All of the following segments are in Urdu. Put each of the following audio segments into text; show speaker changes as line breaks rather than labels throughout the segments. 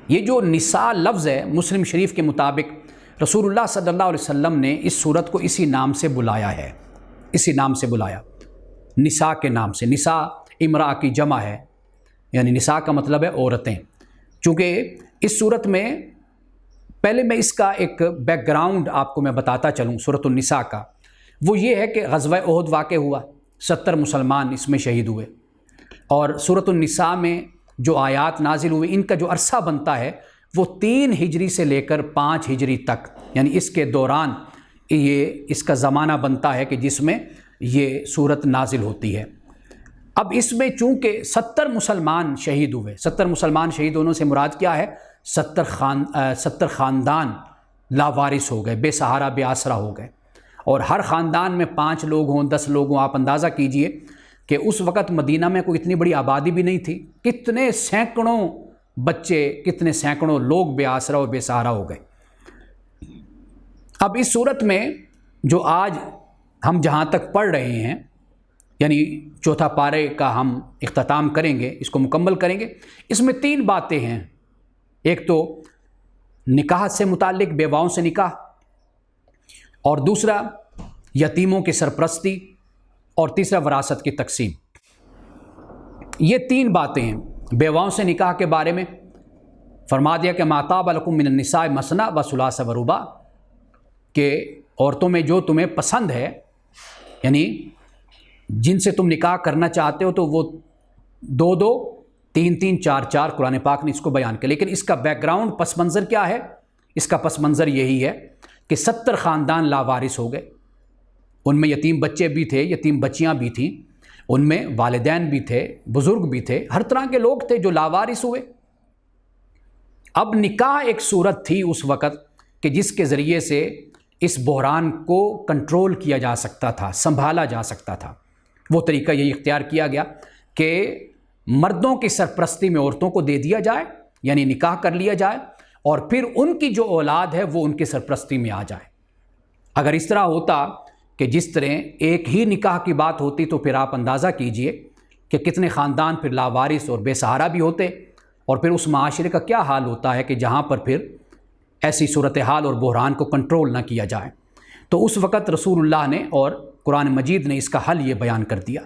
یہ جو نساء لفظ ہے مسلم شریف کے مطابق رسول اللہ صلی اللہ علیہ وسلم نے اس صورت کو اسی نام سے بلایا ہے، اسی نام سے بلایا، نساء کے نام سے۔ نساء امرأہ کی جمع ہے، یعنی نساء کا مطلب ہے عورتیں۔ چونکہ اس صورت میں پہلے میں اس کا ایک بیک گراؤنڈ آپ کو میں بتاتا چلوں سورۃ النساء کا، وہ یہ ہے کہ غزوہ احد واقع ہوا، 70 مسلمان اس میں شہید ہوئے، اور سورۃ النساء میں جو آیات نازل ہوئے ان کا جو عرصہ بنتا ہے وہ 3 ہجری سے لے کر 5 ہجری تک، یعنی اس کے دوران یہ اس کا زمانہ بنتا ہے کہ جس میں یہ صورت نازل ہوتی ہے۔ اب اس میں چونکہ 70 مسلمان شہید ہوئے، 70 مسلمان شہید ہونے سے مراد کیا ہے؟ 70 خاندان لاوارث ہو گئے، بے سہارا بے آسرا ہو گئے، اور ہر خاندان میں 5 لوگ ہوں، 10 لوگ ہوں۔ آپ اندازہ کیجئے کہ اس وقت مدینہ میں کوئی اتنی بڑی آبادی بھی نہیں تھی، کتنے سینکڑوں بچے، کتنے سینکڑوں لوگ بے آسرا اور بے سہارا ہو گئے۔ اب اس صورت میں جو آج ہم جہاں تک پڑھ رہے ہیں، یعنی چوتھا پارے کا ہم اختتام کریں گے، اس کو مکمل کریں گے، اس میں 3 باتیں ہیں۔ ایک تو نکاح سے متعلق، بیواؤں سے نکاح، اور دوسرا یتیموں کی سرپرستی، اور تیسرا وراثت کی تقسیم۔ یہ 3 باتیں ہیں۔ بیواؤں سے نکاح کے بارے میں فرما دیا کہ ما طاب لکم من النساء مثنی و ثلاث و رباع، کہ عورتوں میں جو تمہیں پسند ہے، یعنی جن سے تم نکاح کرنا چاہتے ہو، تو وہ 2 3 4 قرآن پاک نے اس کو بیان کیا۔ لیکن اس کا بیک گراؤنڈ پس منظر کیا ہے؟ اس کا پس منظر یہی ہے کہ 70 خاندان لاوارث ہو گئے، ان میں یتیم بچے بھی تھے، یتیم بچیاں بھی تھیں، ان میں والدین بھی تھے، بزرگ بھی تھے، ہر طرح کے لوگ تھے جو لاوارث ہوئے۔ اب نکاح ایک صورت تھی اس وقت کہ جس کے ذریعے سے اس بحران کو کنٹرول کیا جا سکتا تھا، سنبھالا جا سکتا تھا۔ وہ طریقہ یہی اختیار کیا گیا کہ مردوں کی سرپرستی میں عورتوں کو دے دیا جائے، یعنی نکاح کر لیا جائے، اور پھر ان کی جو اولاد ہے وہ ان کی سرپرستی میں آ جائے۔ اگر اس طرح ہوتا کہ جس طرح ایک ہی نکاح کی بات ہوتی تو پھر آپ اندازہ کیجئے کہ کتنے خاندان پھر لاوارث اور بے سہارا بھی ہوتے، اور پھر اس معاشرے کا کیا حال ہوتا ہے کہ جہاں پر پھر ایسی صورتحال اور بحران کو کنٹرول نہ کیا جائے۔ تو اس وقت رسول اللہ نے اور قرآن مجید نے اس کا حل یہ بیان کر دیا۔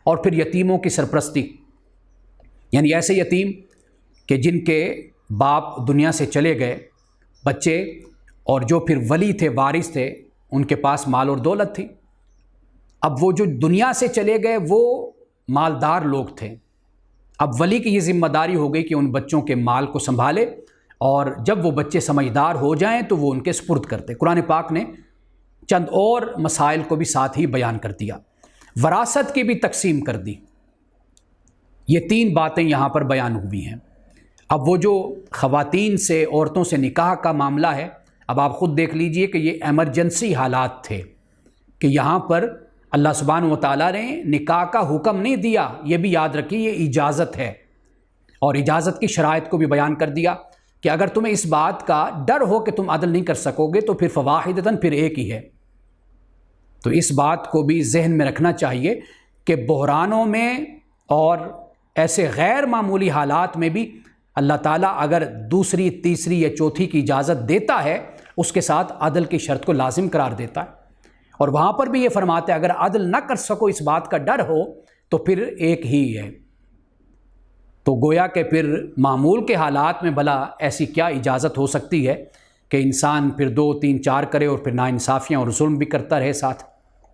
اور پھر یتیموں کی سرپرستی، یعنی ایسے یتیم کہ جن کے باپ دنیا سے چلے گئے، بچے، اور جو پھر ولی تھے، وارث تھے، ان کے پاس مال اور دولت تھی۔ اب وہ جو دنیا سے چلے گئے وہ مالدار لوگ تھے، اب ولی کی یہ ذمہ داری ہو گئی کہ ان بچوں کے مال کو سنبھالے، اور جب وہ بچے سمجھدار ہو جائیں تو وہ ان کے سپرد کرتے۔ قرآن پاک نے چند اور مسائل کو بھی ساتھ ہی بیان کر دیا، وراثت کی بھی تقسیم کر دی۔ یہ 3 باتیں یہاں پر بیان ہوئی ہیں۔ اب وہ جو خواتین سے، عورتوں سے نکاح کا معاملہ ہے، اب آپ خود دیکھ لیجئے کہ یہ ایمرجنسی حالات تھے کہ یہاں پر اللہ سبحانہ و تعالیٰ نے نکاح کا حکم نہیں دیا، یہ بھی یاد رکھیے یہ اجازت ہے، اور اجازت کی شرائط کو بھی بیان کر دیا کہ اگر تمہیں اس بات کا ڈر ہو کہ تم عدل نہیں کر سکو گے تو پھر فواحدتاً، پھر ایک ہی ہے۔ تو اس بات کو بھی ذہن میں رکھنا چاہیے کہ بحرانوں میں اور ایسے غیر معمولی حالات میں بھی اللہ تعالیٰ اگر دوسری، تیسری یا چوتھی کی اجازت دیتا ہے، اس کے ساتھ عدل کی شرط کو لازم قرار دیتا ہے، اور وہاں پر بھی یہ فرماتا ہے اگر عدل نہ کر سکو، اس بات کا ڈر ہو، تو پھر ایک ہی ہے۔ تو گویا کہ پھر معمول کے حالات میں بھلا ایسی کیا اجازت ہو سکتی ہے کہ انسان پھر 2 3 4 کرے اور پھر ناانصافیاں اور ظلم بھی کرتا رہے ساتھ۔